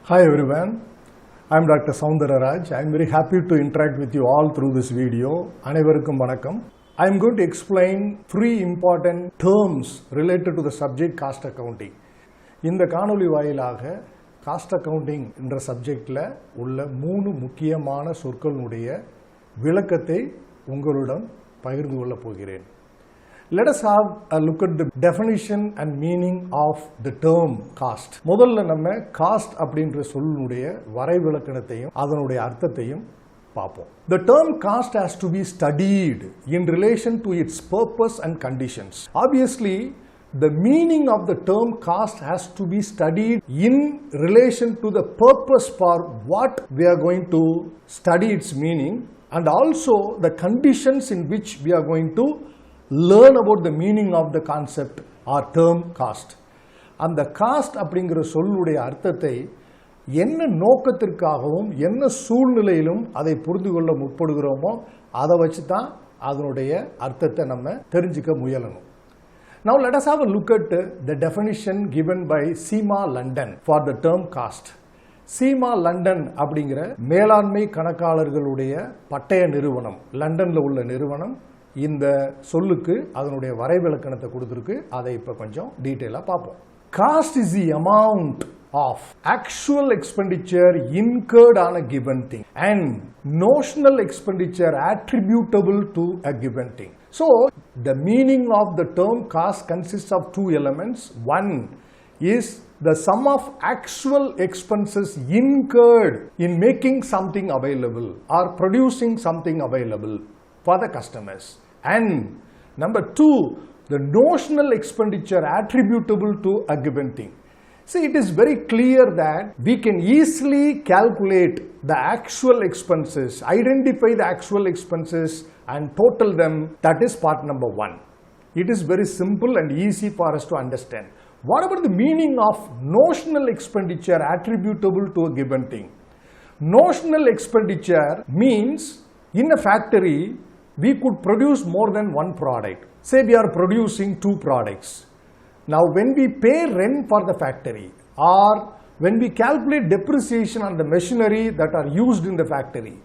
Hi everyone, I am Dr. Soundararaj. I am very happy to interact with you all through this video. அனைவருக்கும் வணக்கம். I am going to explain three important terms related to the subject cost accounting. இந்த காணொளி வாயிலாக cost accounting என்ற சப்ஜெக்ட்ல உள்ள மூணு முக்கியமான சொற்களுடைய விளக்கத்தை உங்களுடன் பகிர்ந்து கொள்ள போகிறேன். Let us have a look at the definition and meaning of the term cost. முதல்ல நம்ம cost அப்படின்ற சொல்லுடைய வரைவிலக்கணத்தையும் அதனுடைய அர்த்தத்தையும் பார்ப்போம். The term cost has to be studied in relation to its purpose and conditions. Obviously, the meaning of the term cost has to be studied in relation to the purpose for what we are going to study its meaning and also the conditions in which we are going to learn about the meaning of the concept or term cost. அந்த cost அப்படிங்கிற சொல்லுடைய அர்த்தத்தை என்ன நோக்கத்திற்காகவும் என்ன சூழ்நிலையிலும் அதை புரிந்து கொள்ள முற்படுகிறோமோ அதை வச்சு தான் அதனுடைய அர்த்தத்தை நம்ம தெரிஞ்சுக்க முயலணும். Now let us have a look at the definition given by Seema London for the term cost. Seema London அப்படிங்கிற மேலாண்மை கணக்காளர்களுடைய பட்டய நிறுவனம், லண்டன்ல உள்ள நிறுவனம் இந்த சொல்லுக்கு அதனுடைய வரைவிலக்கணத்தை கொடுத்திருக்கு. அதை இப்ப கொஞ்சம் டீடைலா பார்ப்போம். Cost is the amount of actual expenditure incurred on a given thing and notional expenditure attributable to a given thing. So, the meaning of the term cost consists of two elements. One is the sum of actual expenses incurred in making something available or producing something available for the customers. And number two, the notional expenditure attributable to a given thing. See, it is very clear that we can easily calculate the actual expenses, identify the actual expenses and total them. That is part number one. It is very simple and easy for us to understand. What about the meaning of notional expenditure attributable to a given thing? Notional expenditure means in a factory we could produce more than one product. Say we are producing two products. Now when we pay rent for the factory or when we calculate depreciation on the machinery that are used in the factory,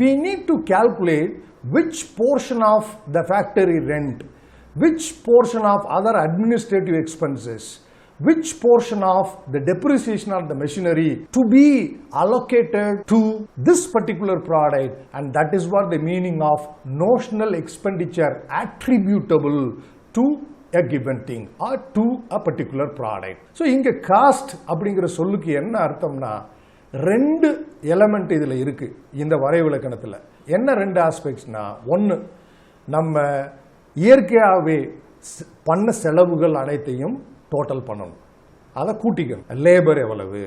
we need to calculate which portion of the factory rent, which portion of other administrative expenses, which portion of the depreciation of the machinery to be allocated to this particular product, and that is what the meaning of notional expenditure attributable to a given thing or to a particular product. So இங்க cost அப்படிங்கிற சொல்லுக்கு என்ன அர்த்தம்னா ரெண்டு element இதுல இருக்கு இந்த வரைவிலக்கணத்துல. என்ன ரெண்டு ஆஸ்பெக்ட்ஸ்னா, ஒன்னு நம்ம இயற்கையாகவே பண்ண செலவுகள் அனைத்தையும் டோட்டல் பண்ணணும், அதை கூட்டிக்கணும். லேபர் எவ்வளவு,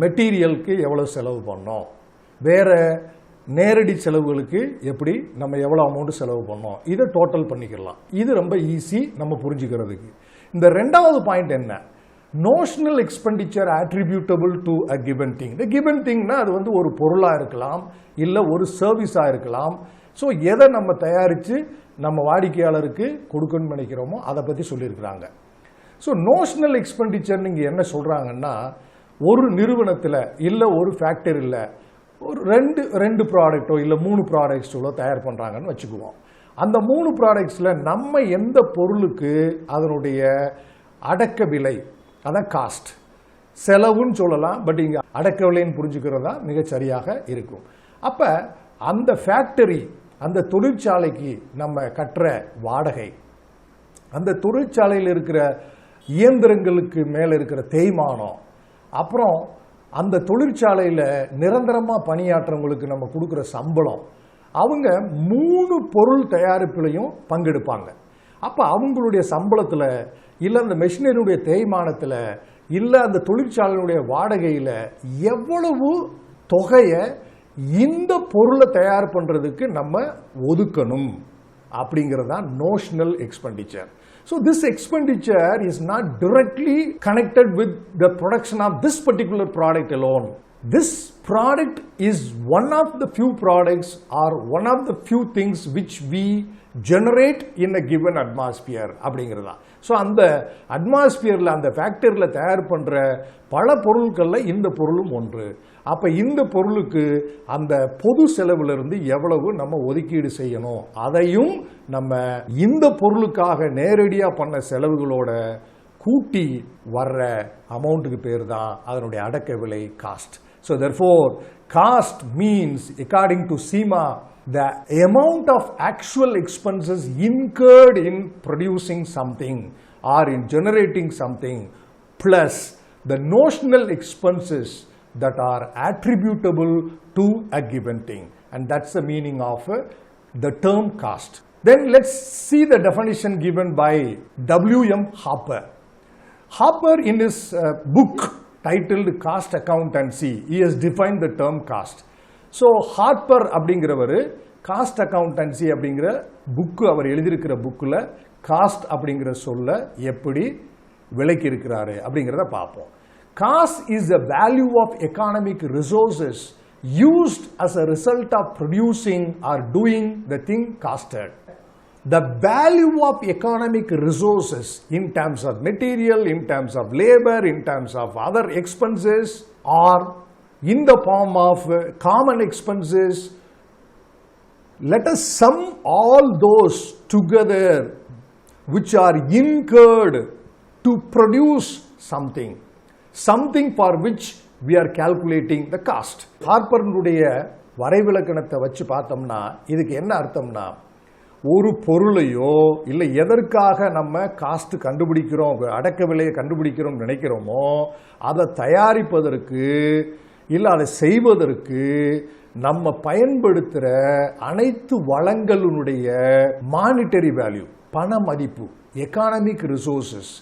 மெட்டீரியலுக்கு எவ்வளவு செலவு பண்ணோம், வேற நேரடி செலவுகளுக்கு எப்படி நம்ம எவ்வளவு அமௌண்ட் செலவு பண்ணோம், இதை டோட்டல் பண்ணிக்கலாம். இது ரொம்ப ஈஸி நம்ம புரிஞ்சுக்கிறதுக்கு. இந்த ரெண்டாவது பாயிண்ட் என்ன, notional expenditure attributable to a given thing. இந்த கிவன் திங்னா அது வந்து ஒரு பொருளா இருக்கலாம், இல்ல ஒரு சர்வீஸா இருக்கலாம். ஸோ எதை நம்ம தயாரித்து நம்ம வாடிக்கையாளருக்கு கொடுக்கணும்னு நினைக்கிறோமோ அதை பற்றி சொல்லியிருக்கிறாங்க. ஸோ நோஷனல் எக்ஸ்பெண்டிச்சர் நீங்கள் என்ன சொல்கிறாங்கன்னா, ஒரு நிறுவனத்தில் இல்லை ஒரு ஃபேக்டரியில் ஒரு ரெண்டு ப்ராடக்டோ இல்லை 3 ப்ராடக்ட்ஸோ தயார் பண்ணுறாங்கன்னு வச்சுக்குவோம். அந்த 3 ப்ராடக்ட்ஸில் நம்ம எந்த பொருளுக்கு அதனுடைய அடக்க விலை, அதான் காஸ்ட், செலவுன்னு சொல்லலாம், பட் இங்கே அடக்க விலைன்னு புரிஞ்சுக்கிறதா மிகச்சரியாக இருக்கும். அப்போ அந்த ஃபேக்டரி, அந்த தொழிற்சாலைக்கு நம்ம கட்டுற வாடகை, அந்த தொழிற்சாலையில் இருக்கிற இயந்திரங்களுக்கு மேலே இருக்கிற தேய்மானம், அப்புறம் அந்த தொழிற்சாலையில் நிரந்தரமாக பணியாற்றவங்களுக்கு நம்ம கொடுக்குற சம்பளம், அவங்க 3 பொருள் தயாரிப்புலையும் பங்கெடுப்பாங்க. அப்போ அவங்களுடைய சம்பளத்தில் இல்லை அந்த மெஷினரியுடைய தேய்மானத்தில் இல்லை அந்த தொழிற்சாலையுடைய வாடகையில் எவ்வளவு தொகையை இந்த பொருளை தயார் பண்ணுறதுக்கு நம்ம ஒதுக்கணும் அப்படிங்கிறது தான் notional expenditure. So this expenditure is not directly connected with the production of this particular product alone. This product is one of the few products or one of the few things which we generate in a given atmosphere அப்படிங்கிறதா. So அந்த அட்மாஸ்பியரில் அந்த ஃபேக்டரியில் தயார் பண்ணுற பல பொருட்களில் இந்த பொருளும் ஒன்று. அப்போ இந்த பொருளுக்கு அந்த பொது செலவிலிருந்து எவ்வளவு நம்ம ஒதுக்கீடு செய்யணும், அதையும் நம்ம இந்த பொருளுக்காக நேரடியாக பண்ண செலவுகளோட கூட்டி வர்ற அமௌண்ட்டுக்கு பேர் தான் அதனுடைய அடக்க விலை cost. So therefore cost means according to SEMA the amount of actual expenses incurred in producing something or in generating something plus the notional expenses that are attributable to a given thing, and that's the meaning of the term cost. Then let's see the definition given by W.M. Harper. Harper in his book titled Cost Accountancy, he has defined the term cost. So Harper அப்படிங்கிறவர் cost accountancy அப்படிங்கிற book அவர் எழுதியிருக்கிற புக்கில் cost அப்படிங்கிற சொல்ல எப்படி விளக்கி இருக்கிறாரு அப்படிங்கிறத பார்ப்போம். Cost is the value of economic resources used as a result of producing or doing the thing costed. The value of economic resources in terms of material, in terms of labor, in terms of other expenses are in the form of common expenses. Let us sum all those together which are incurred to produce something for which we are calculating the cost. ஹார்பர்னுடைய வரைவிலக்கணத்தை வச்சு பார்த்தோம்னா இதுக்கு என்ன அர்த்தம்னா, ஒரு பொருளையோ இல்லை எதற்காக நம்ம காஸ்ட் கண்டுபிடிக்கிறோம், அடக்க விலையை கண்டுபிடிக்கிறோம் நினைக்கிறோமோ அதை தயாரிப்பதற்கு இல்லை அதை செய்வதற்கு நம்ம பயன்படுத்துகிற அனைத்து வளங்களுடைய மானிட்டரி வேல்யூ, பண மதிப்பு, எக்கானமிக் ரிசோர்சஸ்,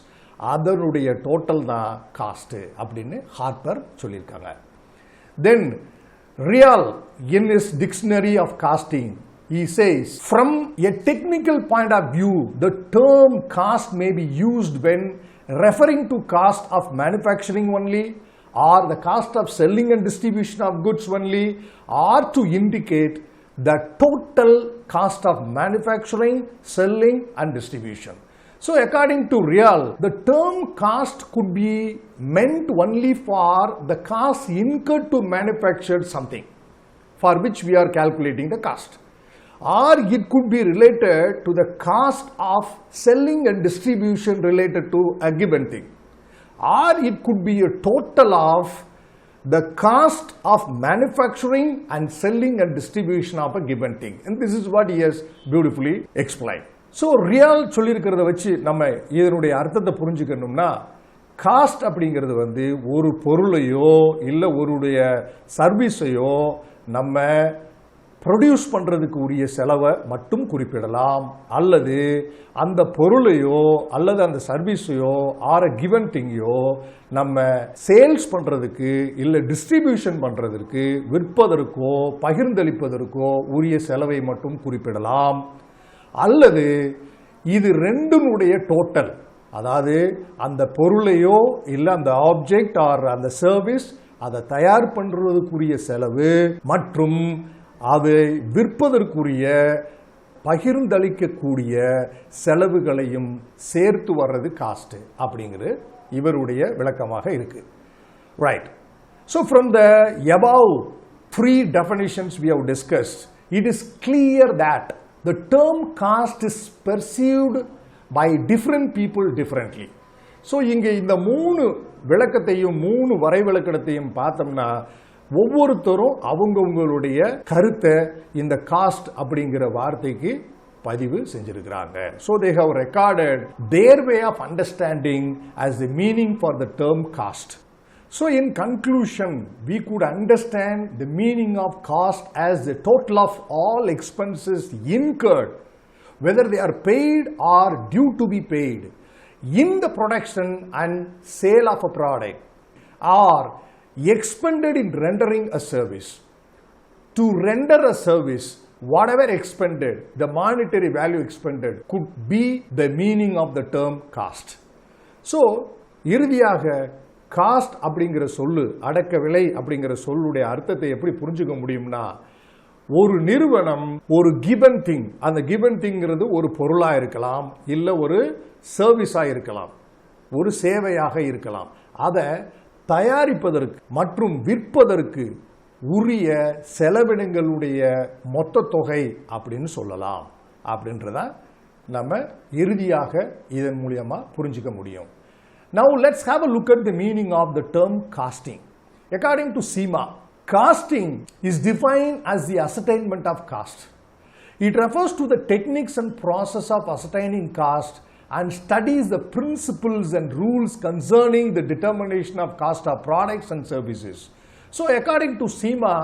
அதனுடைய டோட்டல் தான் காஸ்ட் அப்படின்னு ஹார்பர் சொல்லியிருக்காங்க. Then Real in his dictionary of costing he says, from a technical point of view the term cost may be used when referring to cost of manufacturing only, or the cost of selling and distribution of goods only, or to indicate the total cost of manufacturing, selling and distribution. So according to Real, the term cost could be meant only for the cost incurred to manufacture something for which we are calculating the cost, or it could be related to the cost of selling and distribution related to a given thing, or it could be a total of the cost of manufacturing and selling and distribution of a given thing. And this is what he has beautifully explained. So Real சொல்லியிருக்கிறத வச்சு நம்ம இதனுடைய அர்த்தத்தை புரிஞ்சுக்கணும்னா, cost அப்படிங்கிறது வந்து ஒரு பொருளையோ இல்லை ஒருடைய சர்வீஸையோ நம்ம ப்ரொடியூஸ் பண்ணுறதுக்கு உரிய செலவை மட்டும் குறிப்பிடலாம், அல்லது அந்த பொருளையோ அல்லது அந்த சர்வீஸையோ ஆர் அ கிவன் திங்கையோ நம்ம சேல்ஸ் பண்ணுறதுக்கு இல்லை டிஸ்ட்ரிபியூஷன் பண்ணுறதுக்கு, விற்பதற்கோ பகிர்ந்தளிப்பதற்கோ உரிய செலவை மட்டும் குறிப்பிடலாம், அல்லது இது ரெண்டுனுடைய டோட்டல், அதாவது அந்த பொருளையோ இல்லை அந்த ஆப்ஜெக்ட் ஆர் அந்த சர்வீஸ் அதை தயார் பண்ணுறதுக்குரிய செலவு மற்றும் அதை விற்பதற்குரிய பகிர்ந்தளிக்கக்கூடிய செலவுகளையும் சேர்த்து வர்றது காஸ்ட் அப்படிங்கிறது இவருடைய விளக்கமாக இருக்கு. Right. So from the above three definitions we have discussed, it is clear that the term cost is perceived by different people differently. So இங்கே இந்த மூணு விளக்கத்தையும் மூணு வரைவிலக்கணத்தையும் பார்த்தோம்னா ஒவ்வொருத்தரும் அவங்கவுங்களுடைய கருத்தை இந்த காஸ்ட் அப்படிங்கிற வார்த்தைக்கு பதிவு செஞ்சிருக்கிறாங்க. So they have recorded their way of understanding as the meaning for the term cost. So in conclusion, we could understand the meaning of cost as the total of all expenses incurred, whether they are paid or due to be paid, in the production and sale of a product, or expended in rendering a service. To render a service, whatever expended, the monetary value expended could be the meaning of the term cost. So இறுதியாக cost அப்படிங்கிற சொல்லு, அடக்க விலை அப்படிங்கிற சொல்லுடைய அர்த்தத்தை எப்படி புரிஞ்சுக்க முடியும்னா, ஒரு நிறுவனம் ஒரு கிவன் திங், அந்த கிவன் திங்கிறது ஒரு பொருளாக இருக்கலாம், இல்லை ஒரு சர்வீஸாக இருக்கலாம், ஒரு சேவையாக இருக்கலாம். அதை தயாரிப்பதற்கு மற்றும் விற்பதற்கு உரிய செலவினங்களுடைய மொத்த தொகை அப்படின்னு சொல்லலாம். அப்படின்றத நம்ம இறுதியாக இதன் மூலமா புரிஞ்சுக்க முடியும். Now let's have a look at the meaning of the term costing. According to SEMA, costing is defined as the ascertainment of cost. It refers to the techniques and process of ascertaining cost and studies the principles and rules concerning the determination of cost of products and services. So according to SEMA,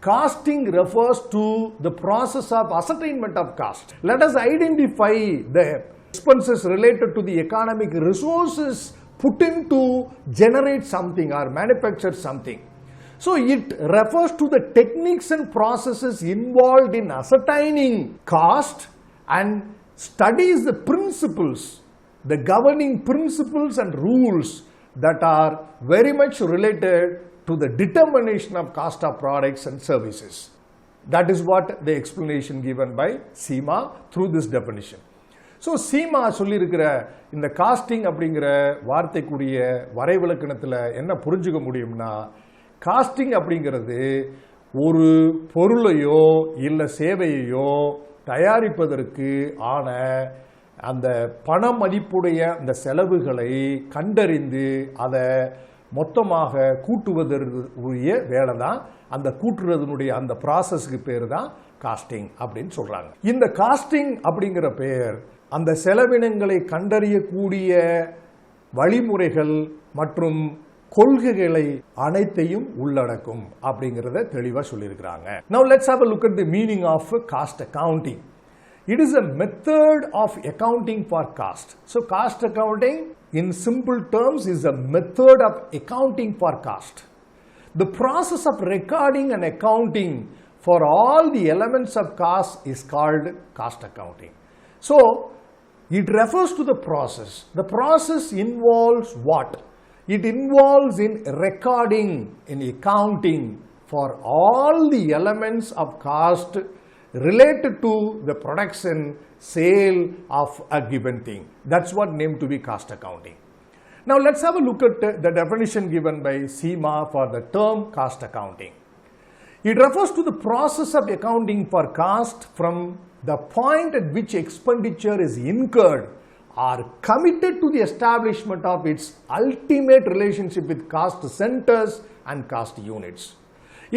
costing refers to the process of ascertainment of cost. Let us identify the expenses related to the economic resources put in to generate something or manufacture something. So it refers to the techniques and processes involved in ascertaining cost and studies the principles, the governing principles and rules that are very much related to the determination of cost of products and services. That is what the explanation given by SEMA through this definition. So SEMA சொல்லியிருக்கிற இந்த costing அப்படிங்கிற வார்த்தைக்குரிய வரைவிலக்கணத்தில் என்ன புரிஞ்சுக்க முடியும்னா, costing அப்படிங்கிறது ஒரு பொருளையோ இல்லை சேவையோ தயாரிப்பதற்கு ஆன அந்த பண மதிப்புடைய அந்த செலவுகளை கண்டறிந்து அதை மொத்தமாக கூட்டுவதற்குரிய வேலை தான். அந்த கூட்டுறதுனுடைய அந்த ப்ராசஸ்க்கு பேர் தான் காஸ்டிங் அப்படின்னு சொல்றாங்க. இந்த காஸ்டிங் அப்படிங்கிற பெயர் அந்த செலவினங்களை கண்டறியக்கூடிய வழிமுறைகள் மற்றும் கொள்கைகளை அனைத்தையும் உள்ளடக்கும் அப்படிங்கறத தெளிவா சொல்லியிருக்காங்க. Now let's have a look at the meaning of cost accounting. It is a method of accounting for cost. So cost accounting in simple terms is a method of accounting for cost. The process of recording and accounting for all the elements of cost is called cost accounting. So it refers to the process. The process involves what? It involves in recording, in accounting for all the elements of cost related to the production, sale of a given thing. That's what named to be cost accounting. Now let's have a look at the definition given by SEMA for the term cost accounting. It refers to the process of accounting for cost from the point at which expenditure is incurred or committed to the establishment of its ultimate relationship with cost centers and cost units.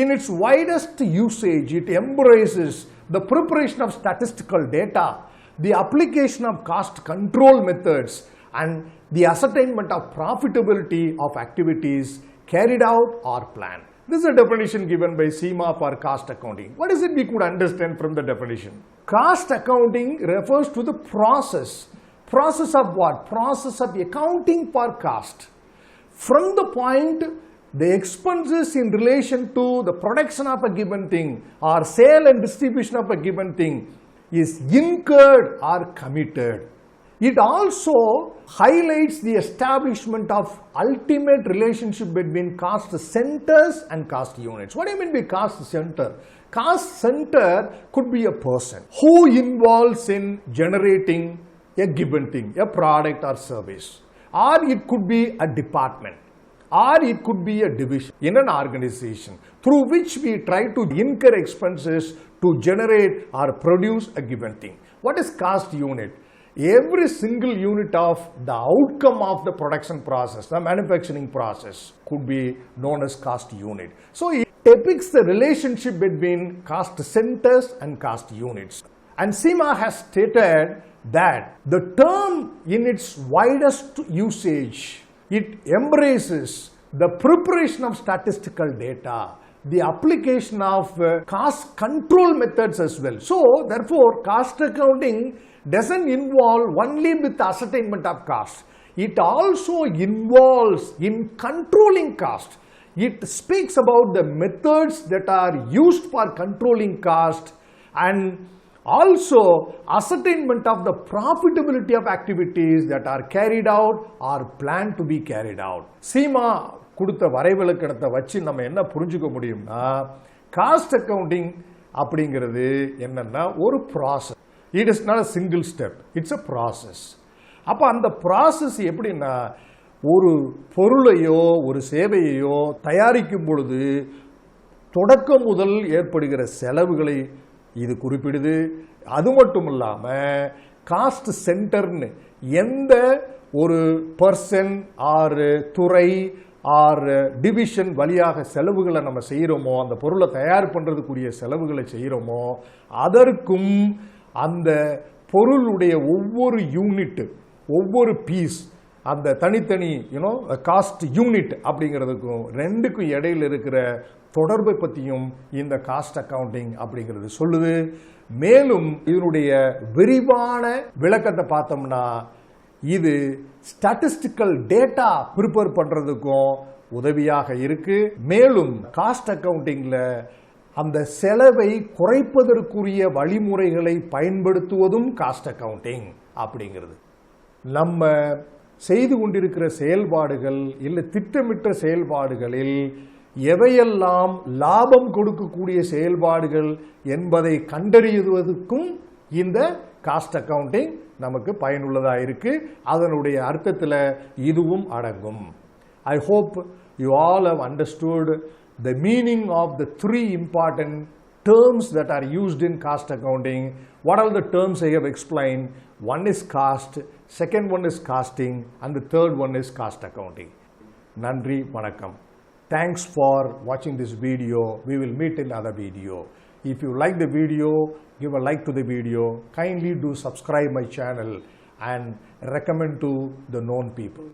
In its widest usage, it embraces the preparation of statistical data, the application of cost control methods, and the ascertainment of profitability of activities carried out or planned. This is a definition given by SEMA for cost accounting. What is it we could understand from the definition? Cost accounting refers to the process. Process of what? Process of accounting for cost. From the point the expenses in relation to the production of a given thing or sale and distribution of a given thing is incurred or committed. It also highlights the establishment of ultimate relationship between cost centers and cost units. What do you mean by cost center? Cost center could be a person who involves in generating a given thing, a product or service, or it could be a department, or it could be a division in an organization through which we try to incur expenses to generate or produce a given thing. What is cost unit? Every single unit of the outcome of the production process, the manufacturing process, could be known as cost unit. So it depicts the relationship between cost centers and cost units. And SEMA has stated that the term in its widest usage, it embraces the preparation of statistical data, the application of cost control methods as well. So therefore cost accounting doesn't involve only with ascertainment of cost. It also involves in controlling cost. It speaks about the methods that are used for controlling cost and also ascertainment of the profitability of activities that are carried out or planned to be carried out. SEMA கொடுத்த வரைவிலக்கணத்தை வச்சு நம்ம என்ன புரிஞ்சுக்க முடியும்னா, cost accounting அப்படிங்கிறது என்னன்னா ஒரு process. It is not a single step, it's a process. அப்போ அந்த ப்ராசஸ் எப்படின்னா, ஒரு பொருளையோ ஒரு சேவையையோ தயாரிக்கும் பொழுது தொடக்கம் முதல் ஏற்படுகிற செலவுகளை இது குறிப்பிடுது. அது மட்டும் இல்லாமல் காஸ்ட் சென்டர்னு எந்த ஒரு பர்சன் ஆர் துறை ஆர் டிவிஷன் வழியாக செலவுகளை நம்ம செய்கிறோமோ, அந்த பொருளை தயார் பண்ணுறதுக்குரிய செலவுகளை செய்கிறோமோ, அதற்கும் அந்த பொருளுடைய ஒவ்வொரு யூனிட், ஒவ்வொரு பீஸ், அந்த தனித்தனி காஸ்ட் யூனிட் அப்படிங்கிறதுக்கும் ரெண்டுக்கும் இடையில் இருக்கிற தொடர்பை பற்றியும் இந்த காஸ்ட் அக்கவுண்டிங் அப்படிங்கிறது சொல்லுது. மேலும் இதனுடைய விரிவான விளக்கத்தை பார்த்தோம்னா, இது ஸ்டாட்டிஸ்டிக்கல் டேட்டா ப்ரிப்பேர் பண்ணுறதுக்கும் உதவியாக இருக்கு. மேலும் காஸ்ட் அக்கவுண்டிங்கில் அந்த செலவை குறைப்பதற்குரிய வழிமுறைகளை பயன்படுத்துவதும் காஸ்ட் அக்கவுண்டிங் அப்படிங்கிறது. நம்ம செய்து கொண்டிருக்கிற செயல்பாடுகள் இல்லை திட்டமிட்ட செயல்பாடுகளில் எவையெல்லாம் லாபம் கொடுக்கக்கூடிய செயல்பாடுகள் என்பதை கண்டறிவதற்கும் இந்த காஸ்ட் அக்கவுண்டிங் நமக்கு பயனுள்ளதாக இருக்கு. அதனுடைய அர்த்தத்தில் இதுவும் அடங்கும். I hope you all have understood the meaning of the three important terms that are used in cost accounting. What are the terms I have explained? One is cost, second one is costing, and the third one is cost accounting. Nandri Vanakkam. Thanks for watching this video. We will meet in another video. If you like the video, give a like to the video. Kindly do subscribe my channel and recommend to the known people.